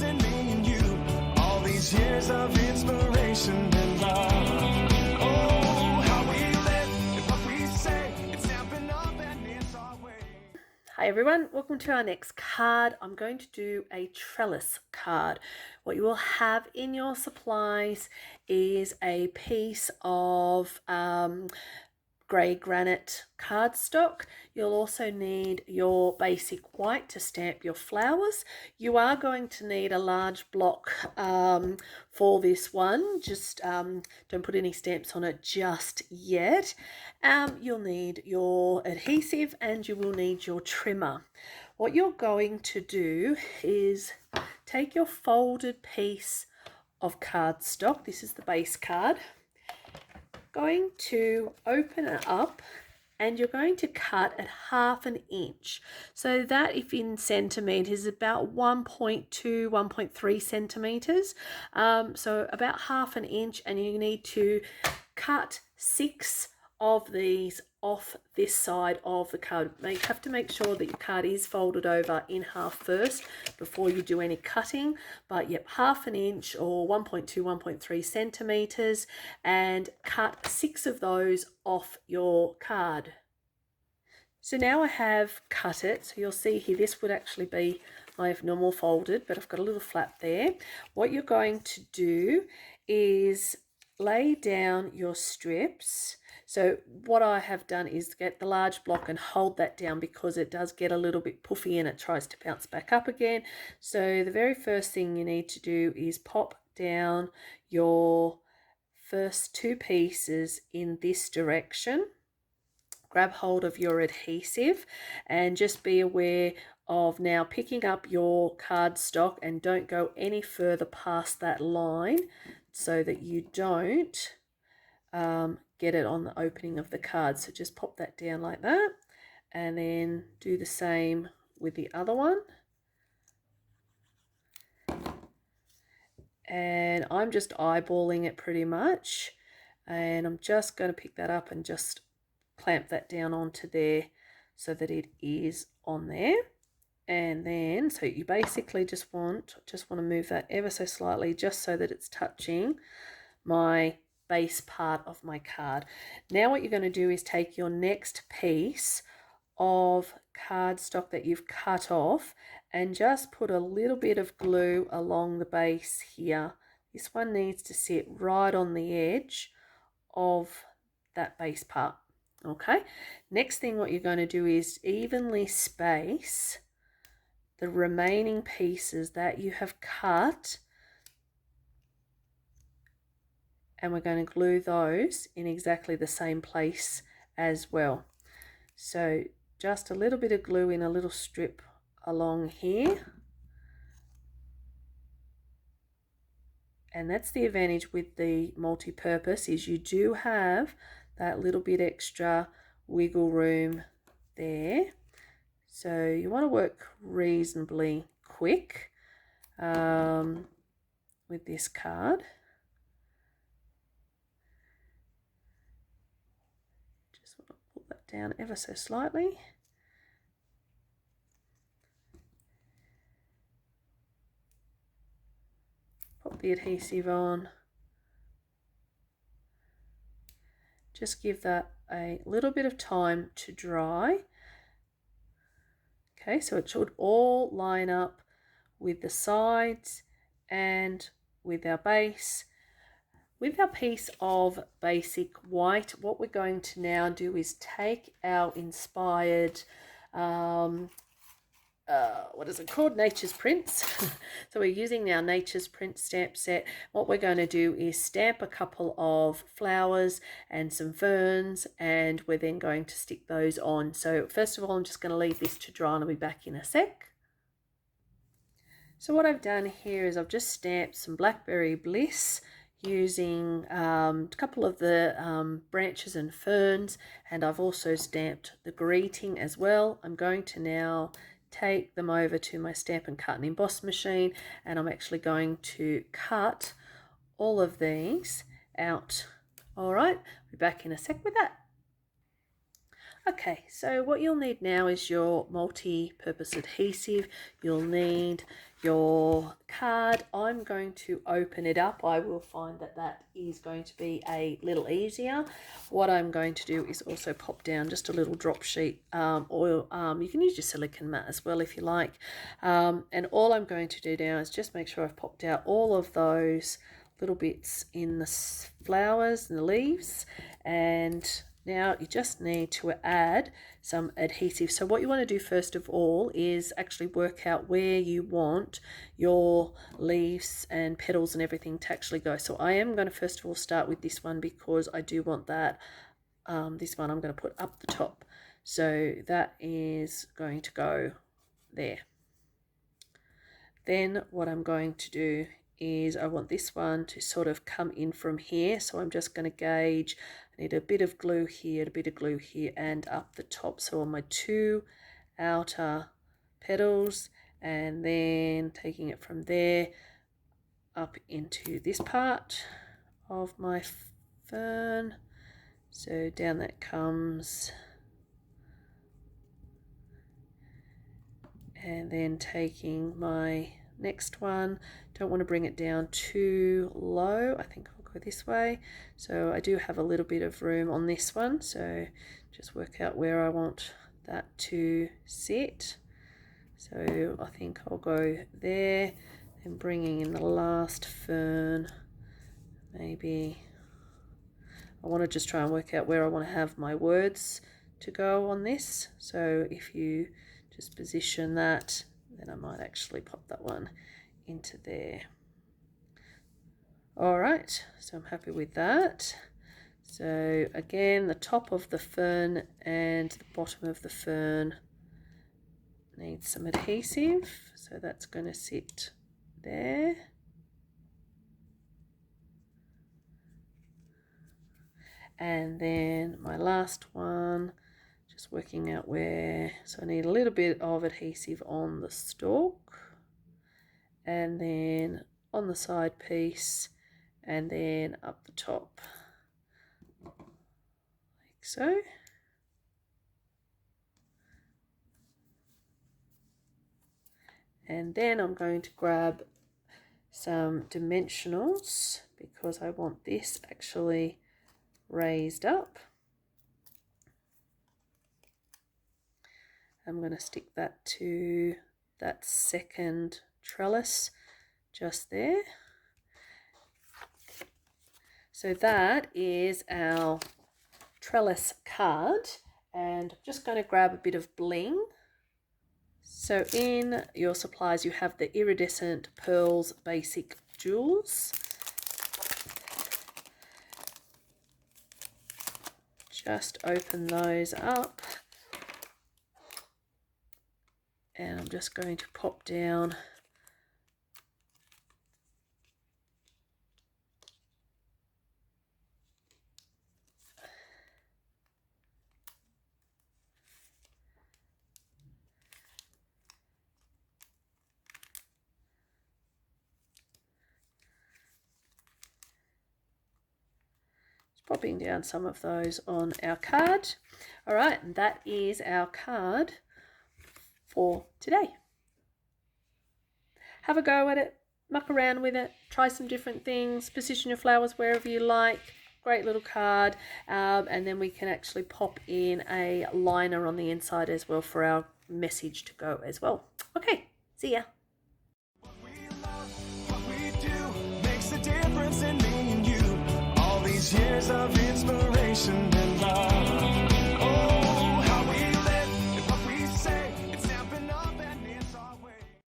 and me and you. All these years of inspiration and love. Oh, how we live and what we say. It's Stampin' Up and it's our way. Hi everyone, welcome to our next card. I'm going to do a trellis card. What you will have in your supplies is a piece of grey granite cardstock. You'll also need your basic white to stamp your flowers. You are going to need a large block for this one. Just don't put any stamps on it just yet. You'll need your adhesive and you will need your trimmer. What you're going to do is take your folded piece of cardstock. This is the base card. Going to open it up and you're going to cut at 1/2 inch. So that, if in centimeters, is about 1.2, 1.3 centimeters. So about 1/2 inch, and you need to cut 6 of these off this side of the card. You have to make sure that your card is folded over in half first before you do any cutting. But yep, 1/2 inch or 1.2, 1.3 centimeters, and cut 6 of those off your card. So now I have cut it. So you'll see here, this would actually be my normal folded, but I've got a little flap there. What you're going to do is lay down your strips. So what I have done is get the large block and hold that down because it does get a little bit puffy and it tries to bounce back up again. So the very first thing you need to do is pop down your first 2 pieces in this direction. Grab hold of your adhesive and just be aware of now picking up your cardstock, and don't go any further past that line so that you don't get it on the opening of the card. So just pop that down like that, and then do the same with the other one. And I'm just eyeballing it pretty much, and I'm just going to pick that up and just clamp that down onto there so that it is on there. And then, so you basically just want to move that ever so slightly just so that it's touching my base part of my card. Now what you're going to do is take your next piece of cardstock that you've cut off and just put a little bit of glue along the base here. This one needs to sit right on the edge of that base part. Okay, next thing what you're going to do is evenly space the remaining pieces that you have cut, and we're going to glue those in exactly the same place as well. So just a little bit of glue in a little strip along here. And that's the advantage with the multi-purpose, is you do have that little bit extra wiggle room there. So you want to work reasonably quick with this card. Just want to pull that down ever so slightly. Pop the adhesive on. Just give that a little bit of time to dry. Okay, so it should all line up with the sides and with our base. With our piece of basic white, what we're going to now do is take our inspired, what is it called? Nature's Prints. So we're using our Nature's Print stamp set. What we're going to do is stamp a couple of flowers and some ferns, and we're then going to stick those on. So first of all, I'm just going to leave this to dry and I'll be back in a sec. So what I've done here is I've just stamped some Blackberry Bliss using a couple of the branches and ferns, and I've also stamped the greeting as well. I'm going to now take them over to my Stampin' Cut and Emboss machine, and I'm actually going to cut all of these out. All right, be back in a sec with that. Okay, so what you'll need now is your multi-purpose adhesive. You'll need your card. I'm going to open it up. I will find that that is going to be a little easier. What I'm going to do is also pop down just a little drop sheet oil. You can use your silicone mat as well if you like. And all I'm going to do now is just make sure I've popped out all of those little bits in the flowers and the leaves, and now you just need to add some adhesive. So what you want to do first of all is actually work out where you want your leaves and petals and everything to actually go. So I am going to first of all start with this one because I do want that. This one I'm going to put up the top. So that is going to go there. Then what I'm going to do is I want this one to sort of come in from here. So I'm just going to gauge, I need a bit of glue here, a bit of glue here, and up the top. So on my two outer petals, and then taking it from there up into this part of my fern. So down that comes, and then taking my next one, don't want to bring it down too low. I think I'll go this way. So I do have a little bit of room on this one, so just work out where I want that to sit. So I think I'll go there, and bringing in the last fern. Maybe I want to just try and work out where I want to have my words to go on this. So if you just position that, then I might actually pop that one into there. All right, so I'm happy with that. So again, the top of the fern and the bottom of the fern needs some adhesive. So that's going to sit there. And then my last one, just working out where, so I need a little bit of adhesive on the stalk, and then on the side piece, and then up the top, like so. And then I'm going to grab some dimensionals because I want this actually raised up. I'm going to stick that to that second trellis just there. So that is our trellis card, and I'm just going to grab a bit of bling. So in your supplies you have the Iridescent Pearls Basic Jewels. Just open those up, and I'm just going to pop down popping down some of those on our card. All right, and that is our card for today. Have a go at it, muck around with it, try some different things, position your flowers wherever you like. Great little card, and then we can actually pop in a liner on the inside as well for our message to go as well. Okay, see ya. What we love, what we do, makes a difference in me and you. All these years of inspiration and love.